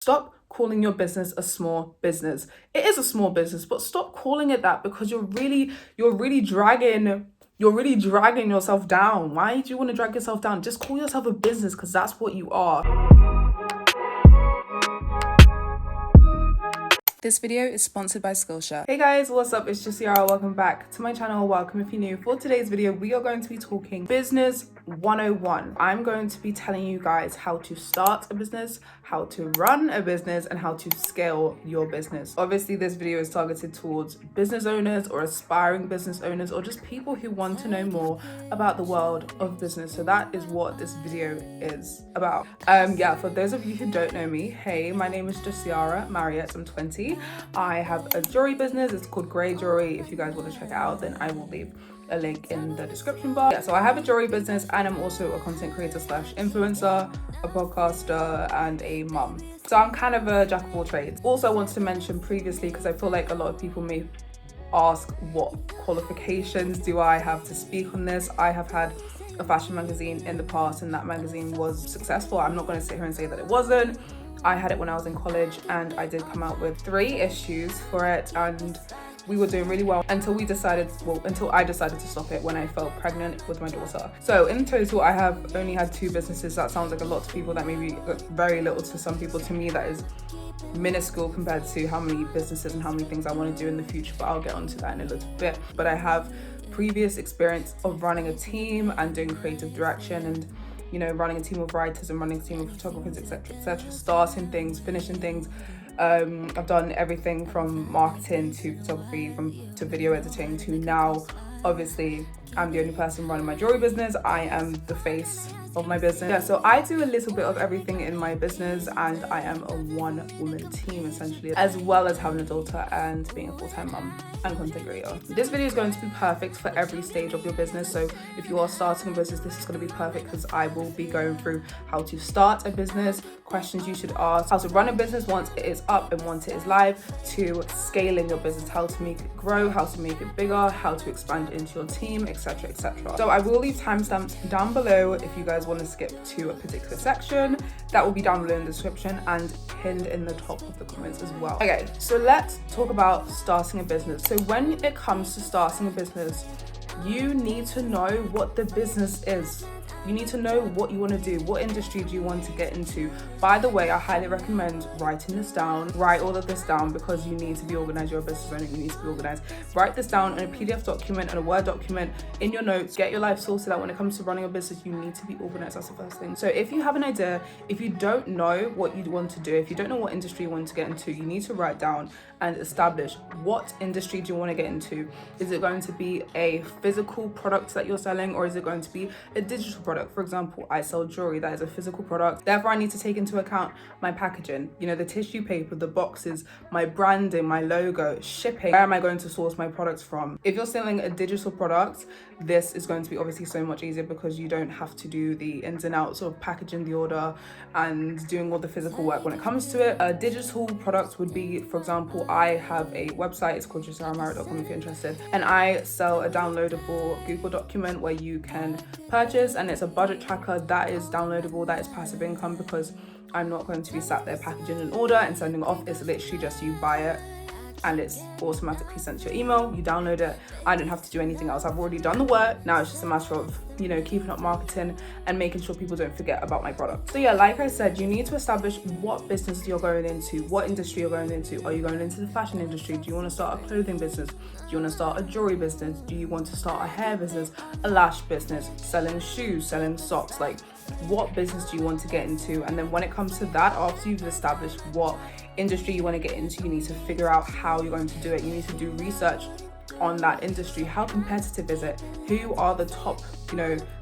Stop calling your business a small business. It is a small business, but stop calling it that, because you're really dragging yourself down. Why do you want to drag yourself down? Just call yourself a business, because that's what you are. This video is sponsored by Skillshare. Hey guys, what's up? It's Jessiara. Welcome back to my channel. Welcome if you're new. For today's video, we are going to be talking business 101. I'm going to be telling you guys how to start a business, how to run a business, and how to scale your business. Obviously, this video is targeted towards business owners or aspiring business owners, or just people who want to know more about the world of business. So that is what this video is about. For those of you who don't know me, hey, my name is Jessiara Marriott. I'm 20. I have a jewelry business. It's called Grey Jewellery. If you guys want to check it out, then I will leave a link in the description bar. So I have a jewelry business, and I'm also a content creator / influencer, a podcaster, and a mum. So I'm kind of a jack of all trades. Also, I wanted to mention previously, because I feel like a lot of people may ask, what qualifications do I have to speak on this? I have had a fashion magazine in the past, and that magazine was successful. I'm not going to sit here and say that it wasn't. I had it when I was in college, and I did come out with 3 issues for it, and we were doing really well until I decided to stop it when I fell pregnant with my daughter. So in total, I have only had 2 businesses. That sounds like a lot to people. That may be very little to some people. To me, that is minuscule compared to how many businesses and how many things I want to do in the future, but I'll get onto that in a little bit. But I have previous experience of running a team and doing creative direction, and running a team of writers and running a team of photographers, etc., starting things, finishing things. I've done everything from marketing to photography, to video editing, to now, obviously, I'm the only person running my jewelry business. I am the face of my business. Yeah, so I do a little bit of everything in my business, and I am a one-woman team, essentially, as well as having a daughter and being a full-time mum and content creator. This video is going to be perfect for every stage of your business. So if you are starting a business, this is going to be perfect, because I will be going through how to start a business, questions you should ask, how to run a business once it is up and once it is live, to scaling your business, how to make it grow, how to make it bigger, how to expand into your team, etc., etc. So I will leave timestamps down below if you guys want to skip to a particular section. That will be down below in the description and pinned in the top of the comments as well. Okay, so let's talk about starting a business. So when it comes to starting a business, you need to know what the business is. You need to know what you want to do. What industry do you want to get into? By the way, I highly recommend writing this down. Write all of this down, because you need to be organized. You're a business owner, you need to be organized. Write this down in a PDF document and a Word document, in your notes. Get your life sorted out. When it comes to running a business, you need to be organized. That's the first thing. So if you have an idea, if you don't know what you want to do, if you don't know what industry you want to get into, you need to write down and establish, what industry do you want to get into? Is it going to be a physical product that you're selling, or is it going to be a digital product? For example, I sell jewelry. That is a physical product. Therefore, I need to take into account my packaging, the tissue paper, the boxes, my branding, my logo, shipping. Where am I going to source my products from? If you're selling a digital product, this is going to be obviously so much easier, because you don't have to do the ins and outs of packaging the order and doing all the physical work when it comes to it. A digital product would be, for example, I have a website. It's called jessiaramarriott.com if you're interested, and I sell a downloadable Google document where you can purchase, and it's a budget tracker that is downloadable. That is passive income, because I'm not going to be sat there packaging an order and sending it off. It's literally just you buy it and it's automatically sent to your email. You download it. I don't have to do anything else. I've already done the work. Now it's just a matter of keeping up marketing and making sure people don't forget about my product. So yeah, like I said, you need to establish what business you're going into, what industry you're going into. Are you going into the fashion industry? Do you want to start a clothing business? Do you want to start a jewelry business? Do you want to start a hair business, a lash business, selling shoes, selling socks? Like, what business do you want to get into? And then when it comes to that, after you've established what industry you want to get into, you need to figure out how you're going to do it. You need to do research on that industry. How competitive is it? Who are the top,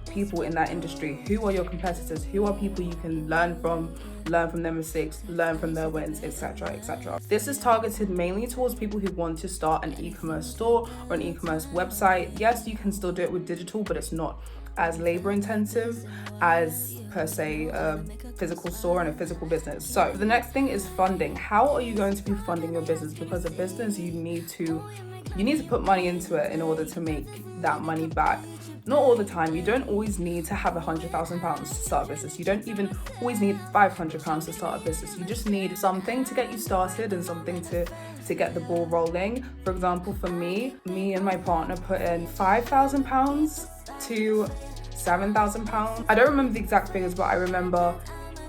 people in that industry? Who are your competitors? Who are people you can learn from their mistakes, learn from their wins, etc., etc. This is targeted mainly towards people who want to start an e-commerce store or an e-commerce website. Yes, you can still do it with digital, but it's not as labor intensive as per se a physical store and a physical business. So the next thing is funding. How are you going to be funding your business? Because a business, you need to put money into it in order to make that money back. Not all the time. You don't always need to have £100,000 to start a business. You don't even always need £500 to start a business. You just need something to get you started and something to get the ball rolling. For example, for me and my partner put in £5,000 to £7,000. I don't remember the exact figures, but I remember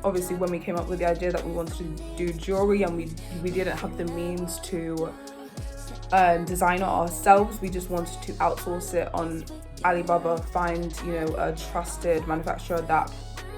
obviously when we came up with the idea that we wanted to do jewelry and we didn't have the means to design it ourselves. We just wanted to outsource it on Alibaba, find a trusted manufacturer that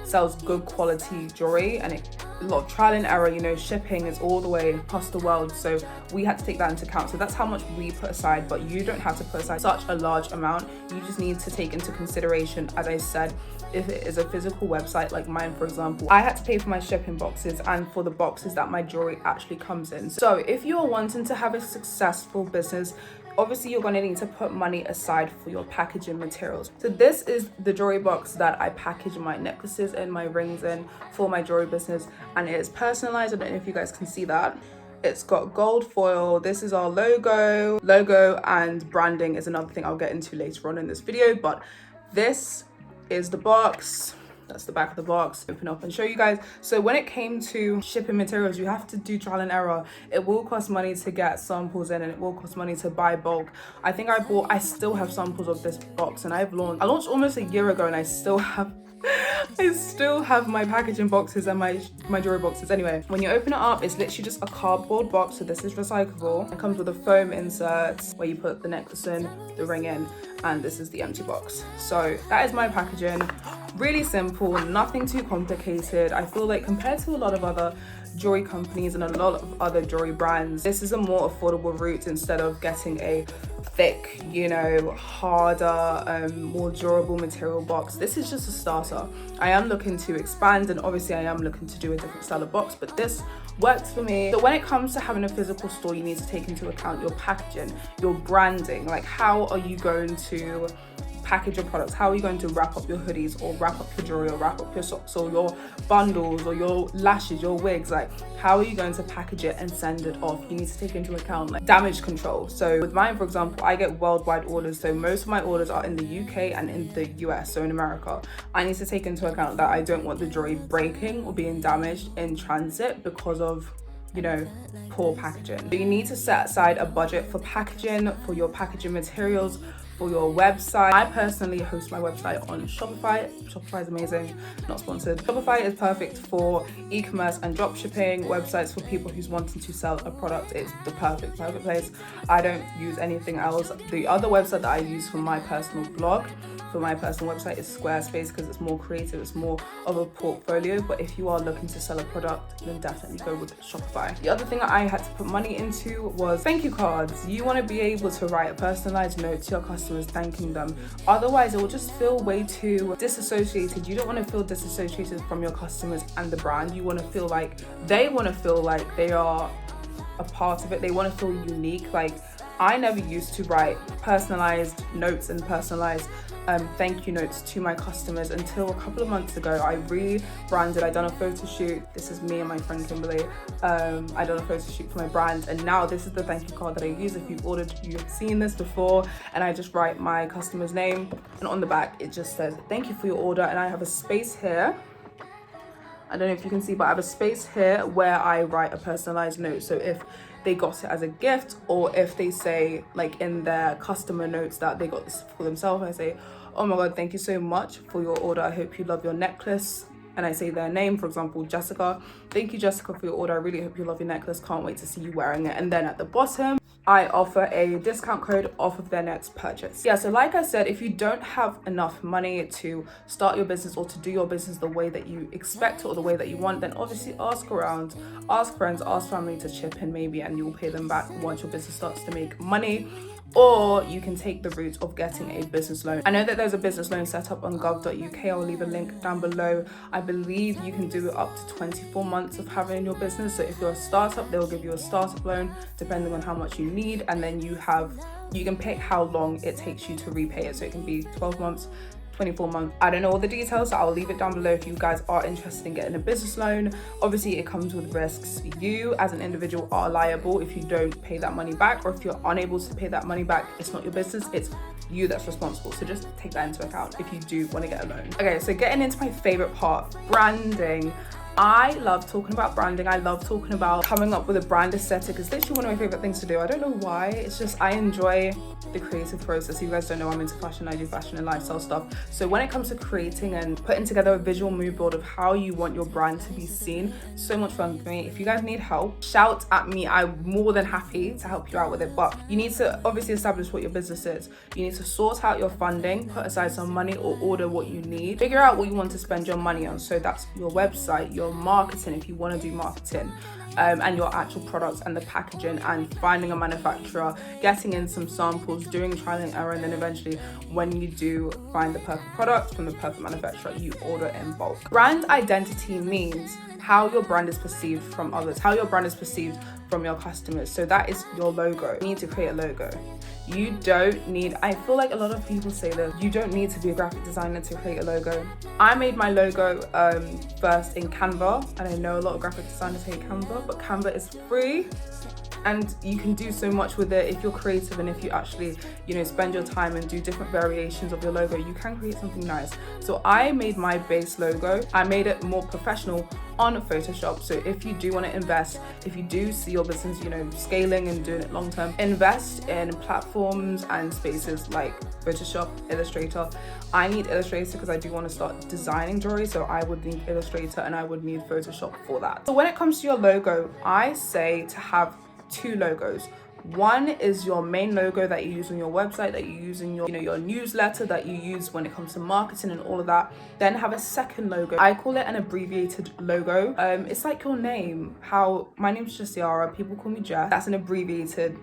sells good quality jewelry, and a lot of trial and error. Shipping is all the way across the world, so we had to take that into account. So that's how much we put aside, but you don't have to put aside such a large amount. You just need to take into consideration, as I said, if it is a physical website like mine, for example, I had to pay for my shipping boxes and for the boxes that my jewelry actually comes in. So if you're wanting to have a successful business, obviously you're going to need to put money aside for your packaging materials. So this is the jewelry box that I package my necklaces and my rings in for my jewelry business, and it is personalized. I don't know if you guys can see that. It's got gold foil. This is our logo, and branding is another thing I'll get into later on in this video, but this is the box. That's the back of the box. Open up and show you guys. So when it came to shipping materials, you have to do trial and error. It will cost money to get samples in, and it will cost money to buy bulk. I still have samples of this box, and I launched almost a year ago, and I still have my packaging boxes and my jewelry boxes. Anyway, when you open it up, it's literally just a cardboard box. So this is recyclable. It comes with a foam insert where you put the necklace in, the ring in, and this is the empty box. So that is my packaging. Really simple, nothing too complicated. I feel like compared to a lot of other jewelry companies and a lot of other jewelry brands, this is a more affordable route instead of getting a thick, harder, more durable material box. This is just a starter. I am looking to expand, and obviously I am looking to do a different style of box, but this works for me. So when it comes to having a physical store, you need to take into account your packaging, your branding. Like, how are you going to package your products? How are you going to wrap up your hoodies, or wrap up your jewelry, or wrap up your socks, or your bundles, or your lashes, your wigs? Like, how are you going to package it and send it off? You need to take into account like damage control. So with mine, for example, I get worldwide orders, so most of my orders are in the UK and in the US, so in America. I need to take into account that I don't want the jewelry breaking or being damaged in transit because of poor packaging. So you need to set aside a budget for packaging, for your packaging materials, for your website. I personally host my website on Shopify. Shopify is amazing, not sponsored. Shopify is perfect for e-commerce and drop shipping websites for people who's wanting to sell a product. It's the perfect place. I don't use anything else. The other website that I use for my personal blog, for my personal website, is Squarespace, because it's more creative, it's more of a portfolio. But if you are looking to sell a product, then definitely go with Shopify. The other thing that I had to put money into was thank you cards. You want to be able to write a personalized note to your customers thanking them. Otherwise, it will just feel way too disassociated. You don't want to feel disassociated from your customers and the brand. You want to feel like they are a part of it. They want to feel unique. Like, I never used to write personalized notes and personalized thank you notes to my customers until a couple of months ago. I rebranded. I done a photo shoot. This is me and my friend Kimberly. I done a photo shoot for my brand, and now this is the thank you card that I use. If you've ordered, you've seen this before, and I just write my customer's name, and on the back it just says thank you for your order. And I have a space here, I don't know if you can see, but I have a space here where I write a personalized note. So if they got it as a gift, or if they say like in their customer notes that they got this for themselves, I say, oh my god, thank you so much for your order, I hope you love your necklace. And I say their name, for example, Jessica. Thank you, Jessica, for your order. I really hope you love your necklace. Can't wait to see you wearing it. And then at the bottom, I offer a discount code off of their next purchase. Yeah, so like I said, if you don't have enough money to start your business or to do your business the way that you expect or the way that you want, then obviously ask around, ask friends, ask family to chip in maybe, and you'll pay them back once your business starts to make money. Or you can take the route of getting a business loan. I know that there's a business loan set up on gov.uk. I'll leave a link down below. I believe you can do it up to 24 months of having your business. So if you're a startup, they'll give you a startup loan depending on how much you need, and then you can pick how long it takes you to repay it. So it can be 12 months, 24 months. I don't know all the details, so I'll leave it down below if you guys are interested in getting a business loan. Obviously, it comes with risks. You as an individual are liable if you don't pay that money back, or if you're unable to pay that money back. It's not your business, it's you that's responsible. So just take that into account if you do want to get a loan. Okay, so getting into my favorite part, branding. I love talking about branding. I love talking about coming up with a brand aesthetic. It's literally one of my favorite things to do. I don't know why. It's just I enjoy the creative process. You guys don't know I'm into fashion. I do fashion and lifestyle stuff. So when it comes to creating and putting together a visual mood board of how you want your brand to be seen, so much fun for me. If you guys need help, shout at me. I'm more than happy to help you out with it. But you need to obviously establish what your business is. You need to sort out your funding, put aside some money, or order what you need. Figure out what you want to spend your money on. So that's your website, your marketing if you want to do marketing, and your actual products and the packaging, and finding a manufacturer, getting in some samples, doing trial and error, and then eventually when you do find the perfect product from the perfect manufacturer, you order in bulk. Brand identity means how your brand is perceived from others, how your brand is perceived from your customers. So that is your logo. You need to create a logo. You don't need, I feel like a lot of people say that you don't need to be a graphic designer to create a logo. I made my logo first in Canva, and I know a lot of graphic designers hate Canva, but Canva is free and you can do so much with it if you're creative, and if you actually, spend your time and do different variations of your logo, you can create something nice. So I made my base logo. I made it more professional on Photoshop. So if you do want to invest, if you do see your business, scaling and doing it long term, invest in platforms and spaces like Photoshop, Illustrator. I need Illustrator because I do want to start designing jewelry, so I would need Illustrator and I would need Photoshop for that. So when it comes to your logo, I say to have two logos. One is your main logo that you use on your website, that you use in your newsletter, that you use when it comes to marketing and all of that. Then have a second logo. I call it an abbreviated logo. It's like your name. How my name's Jessiara, people call me Jess. That's an abbreviation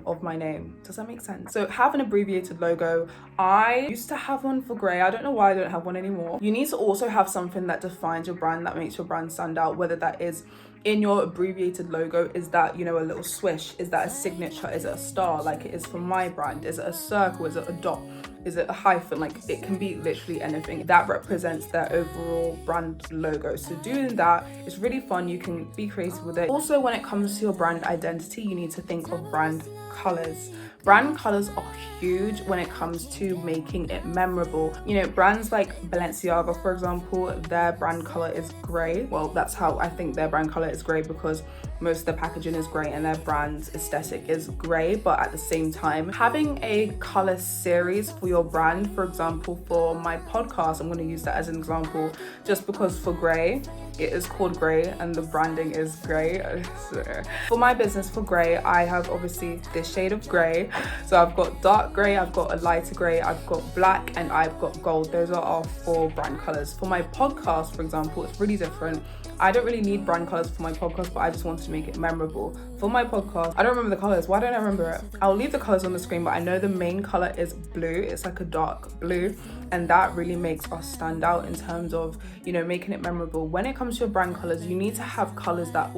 of my name. Does that make sense? So have an abbreviated logo. I used to have one for grey. I don't know why I don't have one anymore. You need to also have something that defines your brand, that makes your brand stand out, whether that is in your abbreviated logo, is that, a little swish? Is that a signature? Is it a star like it is for my brand? Is it a circle? Is it a dot? Is it a hyphen? Like, it can be literally anything that represents their overall brand logo. So doing that is really fun. You can be creative with it. Also, when it comes to your brand identity, you need to think of brand colors. Brand colors are huge when it comes to making it memorable. Brands like Balenciaga, for example, their brand color is grey. Well, that's how I think their brand color is grey, because most of the packaging is grey and their brand aesthetic is grey. But at the same time, having a color series for your brand, for example, for my podcast, I'm going to use that as an example, just because for grey, it is called grey and the branding is grey. So, for my business, for grey, I have obviously this shade of grey. So I've got dark grey, I've got a lighter grey, I've got black, and I've got gold. Those are our 4 brand colors. For my podcast, for example, it's really different. I don't really need brand colors for my podcast, but I just wanted to make it memorable. For my podcast, I don't remember the colors. Why don't I remember it? I'll leave the colors on the screen, but I know the main color is blue. It's like a dark blue, and that really makes us stand out in terms of, making it memorable. When it comes to your brand colors, you need to have colors that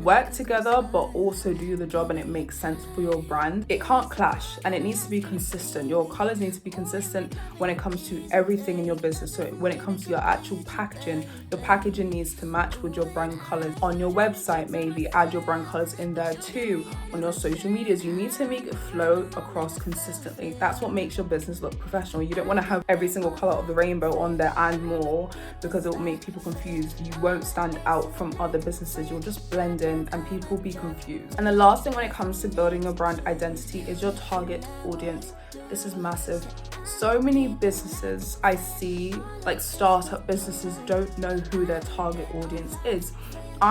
work together but also do the job, and it makes sense for your brand. It can't clash, and it needs to be consistent. Your colors need to be consistent when it comes to everything in your business. So when it comes to your actual packaging, your packaging needs to match with your brand colors. On your website, maybe add your brand colors in there too. On your social medias, you need to make it flow across consistently. That's what makes your business look professional. You don't want to have every single color of the rainbow on there and more, because it will make people confused. You won't stand out from other businesses. You'll just blend in and people will be confused. And the last thing when it comes to building your brand identity is your target audience. This is massive. So many businesses I see, like startup businesses, don't know who their target audience is.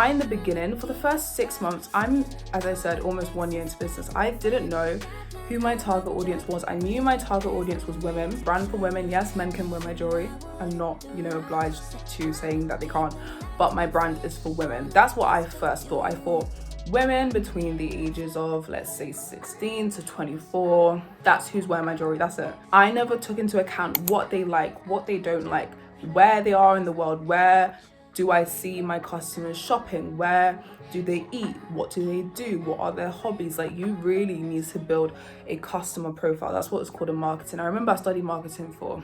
In the beginning, for the first 6 months, I'm, as I said, almost 1 year into business, I didn't know who my target audience was. I knew my target audience was women. Brand for women. Yes, men can wear my jewelry. I'm not, obliged to saying that they can't, but my brand is for women. That's what I first thought. I thought women between the ages of, let's say, 16 to 24. That's who's wearing my jewelry. That's it. I never took into account what they like, what they don't like, where they are in the world, where do I see my customers shopping? Where do they eat? What do they do? What are their hobbies? Like, you really need to build a customer profile. That's what it's called in marketing. I remember I studied marketing for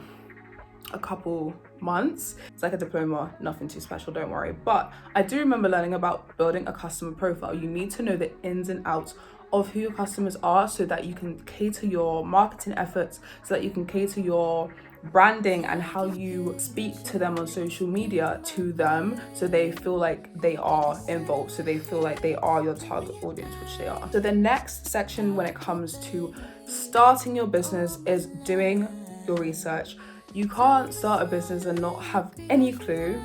a couple months. It's like a diploma, nothing too special, don't worry. But I do remember learning about building a customer profile. You need to know the ins and outs of who your customers are so that you can cater your marketing efforts, so that you can cater your branding and how you speak to them on social media to them, so they feel like they are involved, so they feel like they are your target audience, which they are. So the next section when it comes to starting your business is doing your research. You can't start a business and not have any clue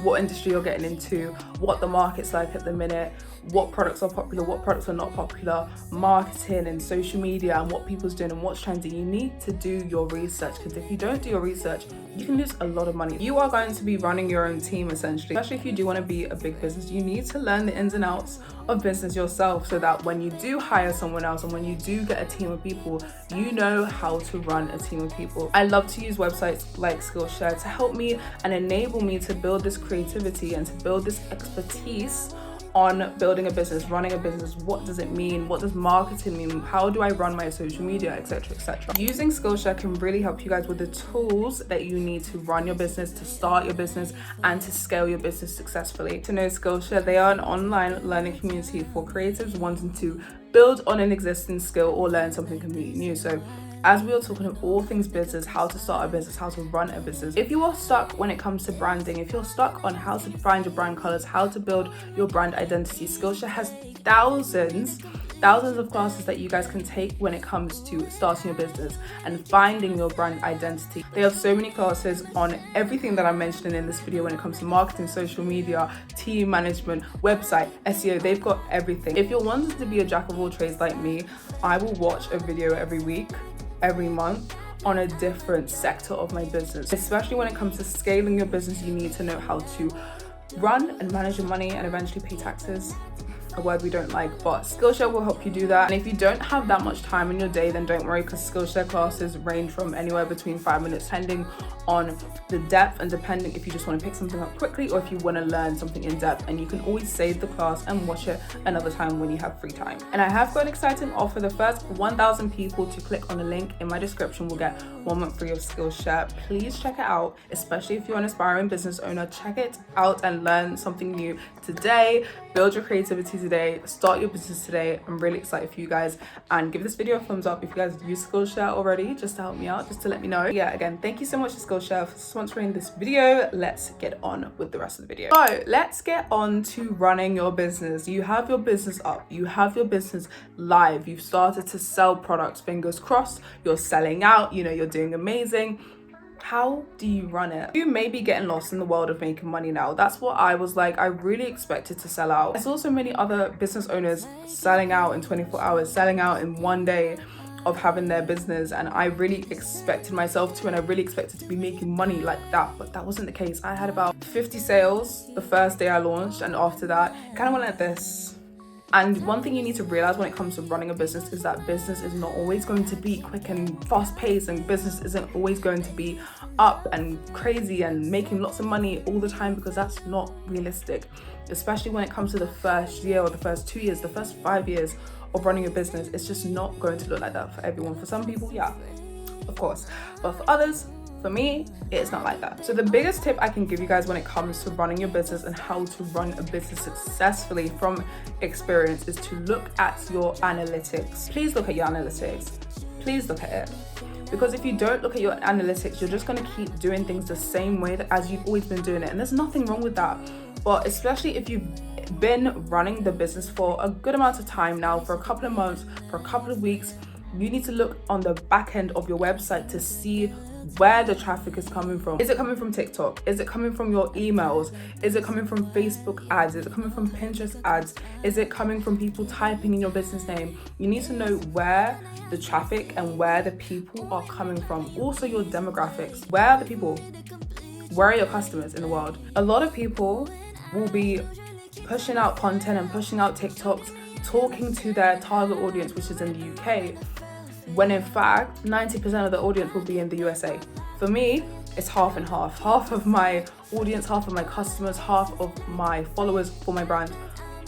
what industry you're getting into, what the market's like at the minute, what products are popular, what products are not popular, marketing and social media and what people's doing and what's trending. You need to do your research, because if you don't do your research, you can lose a lot of money. You are going to be running your own team essentially, especially if you do want to be a big business. You need to learn the ins and outs of business yourself, so that when you do hire someone else and when you do get a team of people, you know how to run a team of people. I love to use websites like Skillshare to help me and enable me to build this creativity and to build this expertise on building a business, running a business. What does it mean? What does marketing mean? How do I run my social media, etc., etc. Using Skillshare can really help you guys with the tools that you need to run your business, to start your business, and to scale your business successfully. To know Skillshare, they are an online learning community for creatives wanting to build on an existing skill or learn something completely new. So as we are talking of all things business, how to start a business, how to run a business. If you are stuck when it comes to branding, if you're stuck on how to find your brand colors, how to build your brand identity, Skillshare has thousands of classes that you guys can take when it comes to starting your business and finding your brand identity. They have so many classes on everything that I'm mentioning in this video when it comes to marketing, social media, team management, website, SEO. They've got everything. If you're wanting to be a jack of all trades like me, I will watch a video every week, every month on a different sector of my business. Especially when it comes to scaling your business, you need to know how to run and manage your money and eventually pay taxes. A word we don't like, but Skillshare will help you do that. And if you don't have that much time in your day, then don't worry, because Skillshare classes range from anywhere between 5 minutes, depending on the depth and depending if you just want to pick something up quickly or if you want to learn something in depth. And you can always save the class and watch it another time when you have free time. And I have got an exciting offer. The first 1,000 people to click on the link in my description will get 1 month free of Skillshare. Please check it out, especially if you're an aspiring business owner. Check it out and learn something new today. Build your creativity today, start your business today. I'm really excited for you guys, and give this video a thumbs up if you guys use Skillshare already, just to help me out, just to let me know. Yeah, again, thank you so much to Skillshare for sponsoring this video. Let's get on with the rest of the video. So let's get on to running your business. You have your business up, you have your business live, you've started to sell products, fingers crossed, you're selling out, you know, you're doing amazing. How do you run it? You may be getting lost in the world of making money now. That's what I was like. I really expected to sell out. I saw so many other business owners selling out in 24 hours, selling out in one day of having their business, and I really expected myself to, and I really expected to be making money like that, but that wasn't the case. I had about 50 sales the first day I launched, and after that, it kind of went like this. And one thing you need to realize when it comes to running a business is that business is not always going to be quick and fast paced, and business isn't always going to be up and crazy and making lots of money all the time, because that's not realistic, especially when it comes to the first year or the first 2 years, the first 5 years of running a business. It's just not going to look like that for everyone. For some people, yeah, of course, but for others, for me, it's not like that. So the biggest tip I can give you guys when it comes to running your business and how to run a business successfully from experience is to look at your analytics. Please look at your analytics. Please look at it. Because if you don't look at your analytics, you're just going to keep doing things the same way that as you've always been doing it. And there's nothing wrong with that. But especially if you've been running the business for a good amount of time now, for a couple of months, for a couple of weeks, you need to look on the back end of your website to see where the traffic is coming from. Is it coming from TikTok? Is it coming from your emails? Is it coming from Facebook ads? Is it coming from Pinterest ads? Is it coming from people typing in your business name? You need to know where the traffic and where the people are coming from. Also your demographics. Where are the people? Where are your customers in the world? A lot of people will be pushing out content and pushing out TikToks, talking to their target audience, which is in the UK, when in fact 90% of the audience will be in the USA. For me, it's half and half. Half of my audience, half of my customers, half of my followers for my brand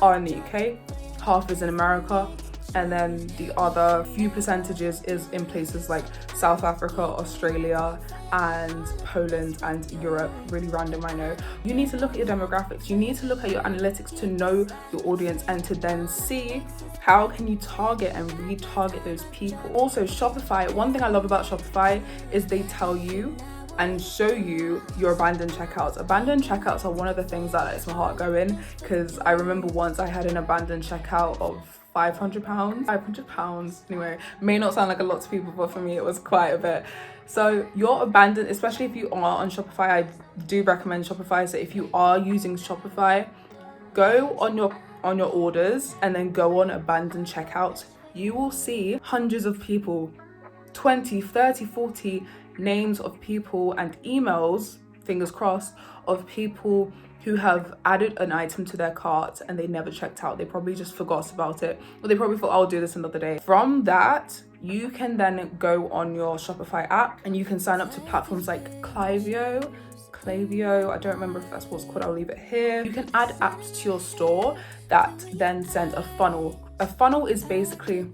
are in the UK, half is in America, and then the other few percentages is in places like South Africa, Australia, and Poland and Europe. Really random, I know. You need to look at your demographics, you need to look at your analytics to know your audience and to then see how can you target and retarget those people. Also, Shopify, one thing I love about Shopify is they tell you and show you your abandoned checkouts. Abandoned checkouts are one of the things that lets my heart go in, because I remember once I had an abandoned checkout of £500. Anyway, may not sound like a lot to people, but for me it was quite a bit. So your abandoned, especially if you are on Shopify, I do recommend Shopify. So if you are using Shopify, go on your orders and then go on abandoned checkouts. You will see hundreds of people, 20, 30, 40 names of people and emails, fingers crossed, of people who have added an item to their cart and they never checked out. They probably just forgot about it, or they probably thought, I'll do this another day. From that, you can then go on your Shopify app and you can sign up to platforms like Klaviyo, I don't remember if that's what's called, I'll leave it here. You can add apps to your store that then send a funnel. A funnel is basically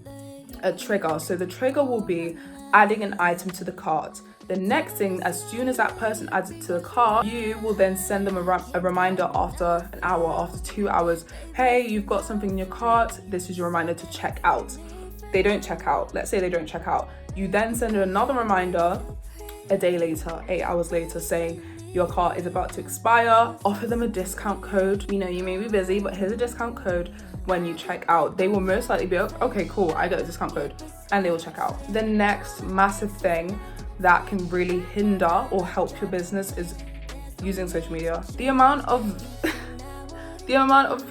a trigger. So the trigger will be adding an item to the cart. The next thing, as soon as that person adds it to the cart, you will then send them a reminder after an hour, after 2 hours. Hey, you've got something in your cart. This is your reminder to check out. They don't check out. Let's say they don't check out. You then send another reminder a day later, 8 hours later, saying your cart is about to expire. Offer them a discount code. You know, you may be busy, but here's a discount code. When you check out, they will most likely be like, okay, cool, I got a discount code, and they will check out. The next massive thing that can really hinder or help your business is using social media. The amount of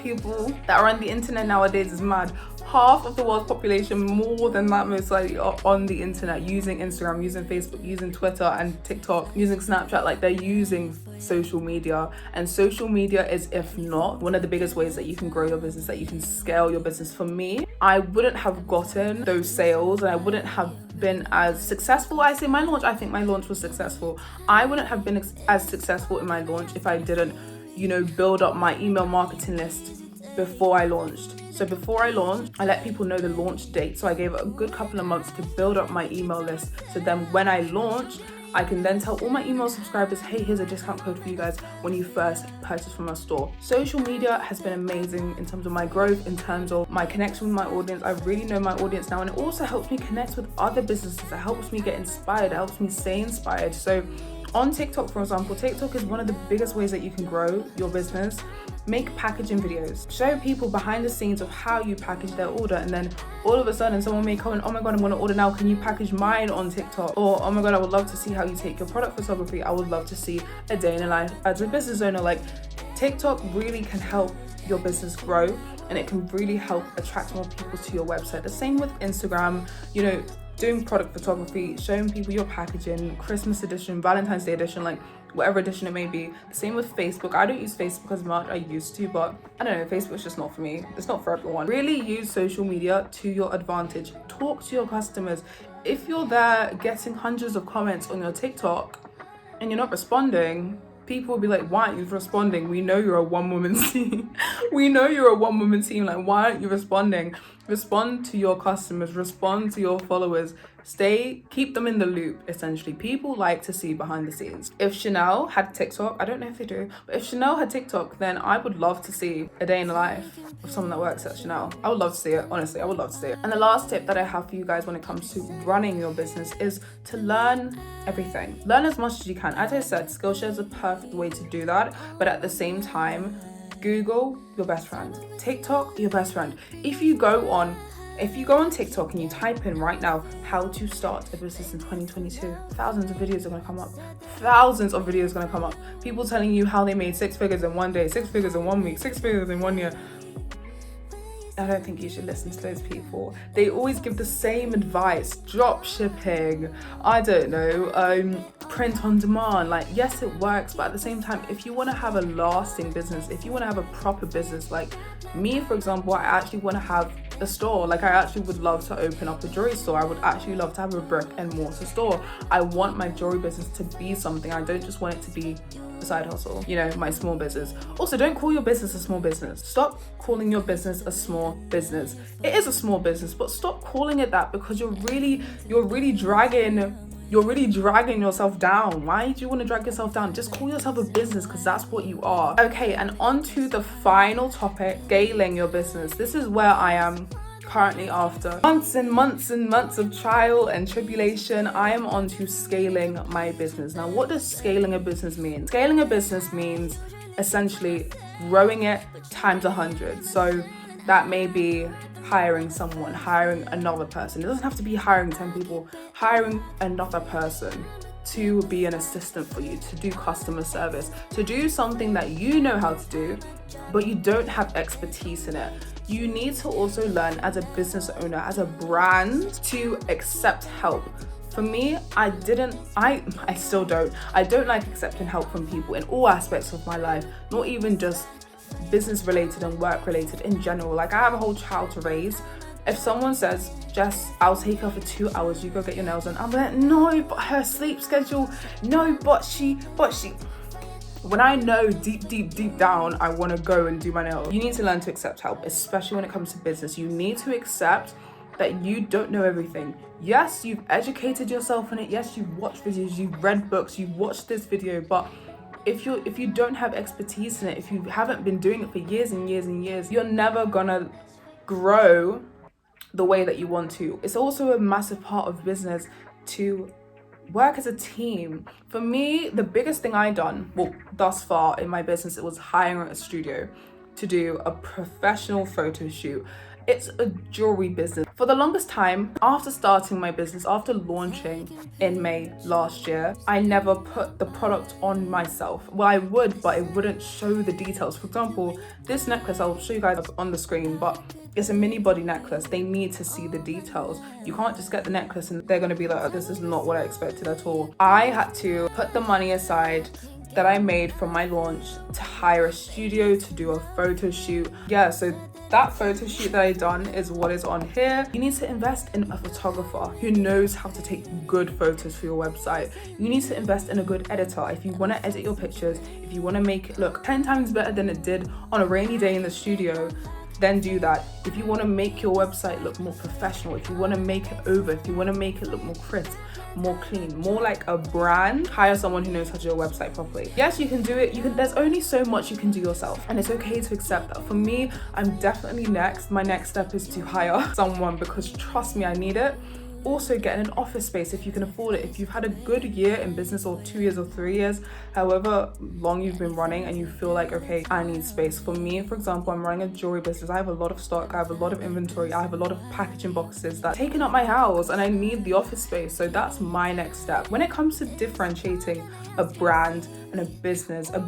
people that are on the internet nowadays is mad. Half of the world's population, more than that most likely, are on the internet using Instagram, using Facebook, using Twitter and TikTok, using Snapchat. Like, they're using social media, and social media is, if not one of the biggest ways that you can grow your business, that you can scale your business. For me, I wouldn't have gotten those sales and I wouldn't have been as successful. I think my launch was successful. I wouldn't have been as successful in my launch if I didn't, build up my email marketing list before I launched. So before I launched, I let people know the launch date. So I gave it a good couple of months to build up my email list. So then when I launched, I can then tell all my email subscribers, hey, here's a discount code for you guys when you first purchase from our store. Social media has been amazing in terms of my growth, in terms of my connection with my audience. I really know my audience now, and it also helps me connect with other businesses. It helps me get inspired. It helps me stay inspired. So on TikTok, for example, TikTok is one of the biggest ways that you can grow your business. Make packaging videos. Show people behind the scenes of how you package their order, and then all of a sudden someone may comment, oh my god, I'm gonna order now, can you package mine on TikTok? Or, oh my god, I would love to see how you take your product photography. I would love to see a day in a life as a business owner. Like, TikTok really can help your business grow, and it can really help attract more people to your website. The same with Instagram, doing product photography, showing people your packaging, Christmas edition, Valentine's Day edition, like whatever edition it may be. The same with Facebook. I don't use Facebook as much. I used to, but I don't know, Facebook's just not for me. It's not for everyone. Really use social media to your advantage. Talk to your customers. If you're there getting hundreds of comments on your TikTok and you're not responding, people will be like, why aren't you responding? We know you're a one-woman team. Like, why aren't you responding? Respond to your customers, respond to your followers, keep them in the loop, essentially. People like to see behind the scenes. If Chanel had TikTok, I don't know if they do, but if Chanel had TikTok, then I would love to see a day in the life of someone that works at Chanel. I would love to see it, honestly, I would love to see it. And the last tip that I have for you guys when it comes to running your business is to learn everything. Learn as much as you can. As I said, Skillshare is a perfect way to do that, but at the same time, Google, your best friend. TikTok, your best friend. If you go on TikTok and you type in right now, how to start a business in 2022, thousands of videos are going to come up. People telling you how they made 6 figures in one day, 6 figures in 1 week, 6 figures in 1 year. I don't think you should listen to those people. They always give the same advice. Drop shipping, I don't know, print on demand. Like, yes, it works, but at the same time, if you want to have a lasting business, if you want to have a proper business, like me, for example, I actually want to have a store. Like, I actually would love to open up a jewelry store. I would actually love to have a brick and mortar store. I want my jewelry business to be something. I don't just want it to be a side hustle, you know, my small business. Also, don't call your business a small business. Stop calling your business a small business. It is a small business, but stop calling it that, because you're really dragging yourself down. Why do you want to drag yourself down? Just call yourself a business, because that's what you are. Okay, and on to the final topic, scaling your business. This is where I am currently after months and months and months of trial and tribulation. I am on to scaling my business. Now, what does scaling a business mean? Scaling a business means essentially growing it times 100. So that may be hiring someone, hiring another person. It doesn't have to be hiring 10 people, hiring another person to be an assistant for you, to do customer service, to do something that you know how to do, but you don't have expertise in it. You need to also learn as a business owner, as a brand, to accept help. For me, I still don't. I don't like accepting help from people in all aspects of my life, not even just business related and work related in general. Like, I have a whole child to raise. If someone says, Jess, I'll take her for 2 hours, you go get your nails done, I'm like, no, but her sleep schedule, no, but she. When I know deep down I want to go and do my nails, you need to learn to accept help, especially when it comes to business. You need to accept that you don't know everything. Yes, you've educated yourself on it. Yes, you've watched videos, you've read books, you've watched this video, but if you don't have expertise in it, if you haven't been doing it for years and years and years, you're never gonna grow the way that you want to. It's also a massive part of business to work as a team. For me, the biggest thing I done, well, thus far in my business, it was hiring a studio to do a professional photo shoot. It's a jewelry business. For the longest time, after starting my business, after launching in May last year, I never put the product on myself. Well, I would, but it wouldn't show the details. For example, this necklace, I'll show you guys on the screen, but it's a mini body necklace. They need to see the details. You can't just get the necklace and they're gonna be like, oh, this is not what I expected at all. I had to put the money aside that I made from my launch to hire a studio to do a photo shoot. Yeah, so that photo shoot that I done is what is on here. You need to invest in a photographer who knows how to take good photos for your website. You need to invest in a good editor. If you want to edit your pictures, if you want to make it look 10 times better than it did on a rainy day in the studio, then do that. If you want to make your website look more professional, if you want to make it over, if you want to make it look more crisp, more clean, more like a brand, hire someone who knows how to do a website properly. Yes, you can do it. There's only so much you can do yourself, and it's okay to accept that. For me, I'm definitely next. My next step is to hire someone, because trust me, I need it. Also, get an office space if you can afford it. If you've had a good year in business, or 2 years or 3 years, however long you've been running, and you feel like, okay, I need space. For me, for example, I'm running a jewelry business. I have a lot of stock, I have a lot of inventory, I have a lot of packaging boxes that's taking up my house, and I need the office space. So that's my next step. When it comes to differentiating a brand and a business is a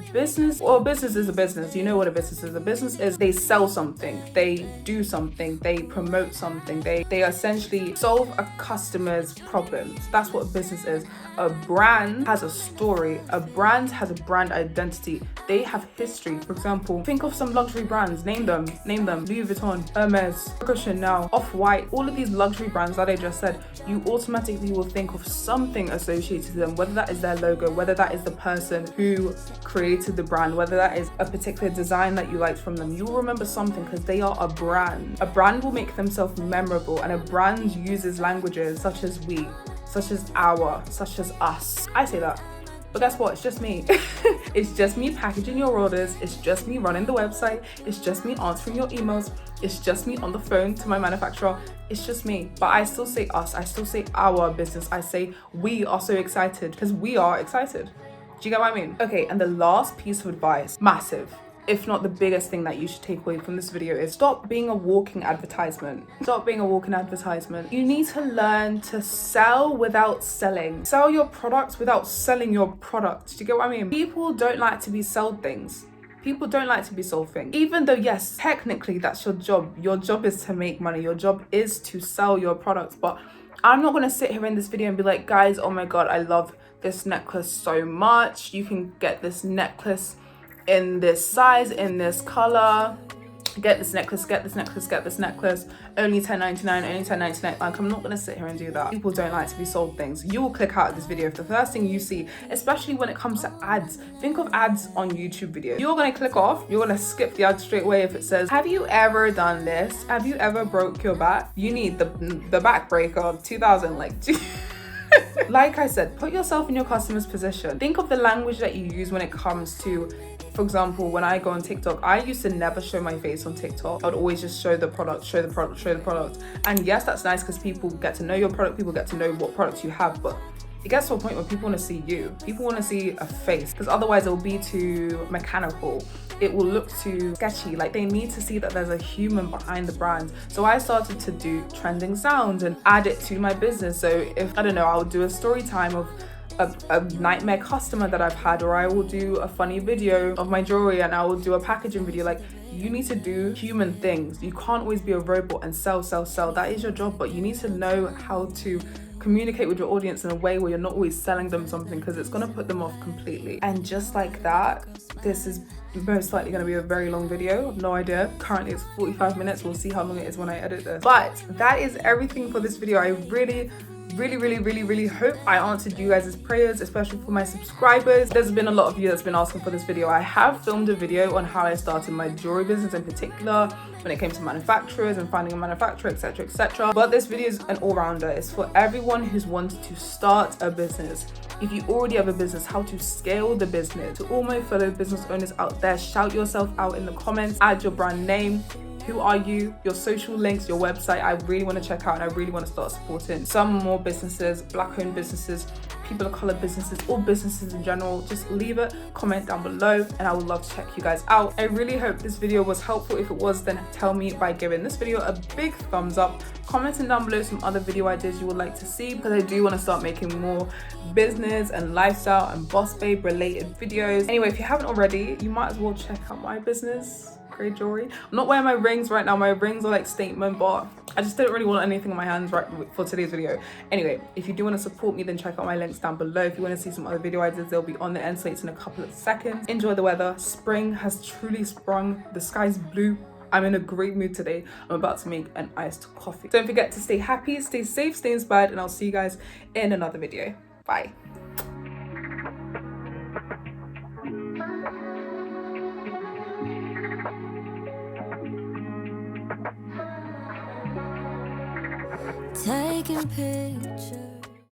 business. You know what a business is. A business is, they sell something, they do something, they promote something, they essentially solve a customer's problems. That's what a business is. A brand has a story. A brand has a brand identity. They have history. For example, think of some luxury brands. Name them. Louis Vuitton, Hermes, Chanel, Off-White, all of these luxury brands that I just said, you automatically will think of something associated to them, whether that is their logo, whether that is the person who created the brand, whether that is a particular design that you liked from them. You will remember something, because they are a brand. A brand will make themselves memorable, and a brand uses languages such as we, such as our, such as us. I say that, but guess what? It's just me. It's just me packaging your orders. It's just me running the website. It's just me answering your emails. It's just me on the phone to my manufacturer. It's just me. But I still say us. I still say our business. I say we are so excited, because we are excited. Do you get what I mean? Okay, and the last piece of advice, massive, if not the biggest thing that you should take away from this video, is stop being a walking advertisement. Stop being a walking advertisement. You need to learn to sell without selling. Sell your products without selling your products. Do you get what I mean? People don't like to be sold things. People don't like to be sold things. Even though, yes, technically that's your job. Your job is to make money. Your job is to sell your products. But I'm not gonna sit here in this video and be like, guys, oh my God, I love this necklace so much. You can get this necklace in this size, in this color. get this necklace, get this necklace, get this necklace, only $10.99, only $10.99. Like, I'm not gonna sit here and do that. People don't like to be sold things. You will click out of this video if the first thing you see, especially when it comes to ads. Think of ads on YouTube videos. You're gonna click off, you're gonna skip the ad straight away if it says, have you ever done this? Have you ever broke your back? You need the back breaker of 2000, like, like I said, put yourself in your customer's position. Think of the language that you use when it comes to, for example, when I go on TikTok, I used to never show my face on TikTok. I would always just show the product, show the product, show the product. And yes, that's nice because people get to know your product, people get to know what products you have, but it gets to a point where people want to see you. People want to see a face, because otherwise it will be too mechanical. It will look too sketchy. Like, they need to see that there's a human behind the brand. So I started to do trending sounds and add it to my business. So if, I don't know, I'll do a story time of a nightmare customer that I've had, or I will do a funny video of my jewelry, and I will do a packaging video. Like, you need to do human things. You can't always be a robot and sell. That is your job, but you need to know how to communicate with your audience in a way where you're not always selling them something, because it's going to put them off completely. And just like that, this is most likely going to be a very long video. I've no idea. Currently it's 45 minutes. We'll see how long it is when I edit this. But that is everything for this video. I really hope I answered you guys' prayers, especially for my subscribers. There's been a lot of you that's been asking for this video. I have filmed a video on how I started my jewelry business, in particular when it came to manufacturers and finding a manufacturer, etc. But this video is an all-rounder. It's for everyone who's wanted to start a business. If you already have a business, how to scale the business. To all my fellow business owners out there, shout yourself out in the comments, add your brand name. Who are you, your social links, your website. I really want to check out, and I really want to start supporting some more businesses, Black-owned businesses, people of color businesses, or businesses in general. Just leave a comment down below and I would love to check you guys out. I really hope this video was helpful. If it was, then tell me by giving this video a big thumbs up, commenting down below some other video ideas you would like to see, because I do want to start making more business and lifestyle and boss babe related videos. Anyway, if you haven't already, you might as well check out my business, Great Jewellery. I'm not wearing my rings right now. My rings are like statement, but I just didn't really want anything on my hands right for today's video. Anyway, if you do want to support me, then check out my links down below. If you want to see some other video ideas, they'll be on the end slates in a couple of seconds. Enjoy the weather. Spring has truly sprung. The sky's blue. I'm in a great mood today. I'm about to make an iced coffee. Don't forget to stay happy, stay safe, stay inspired, and I'll see you guys in another video. Bye. Taking pictures.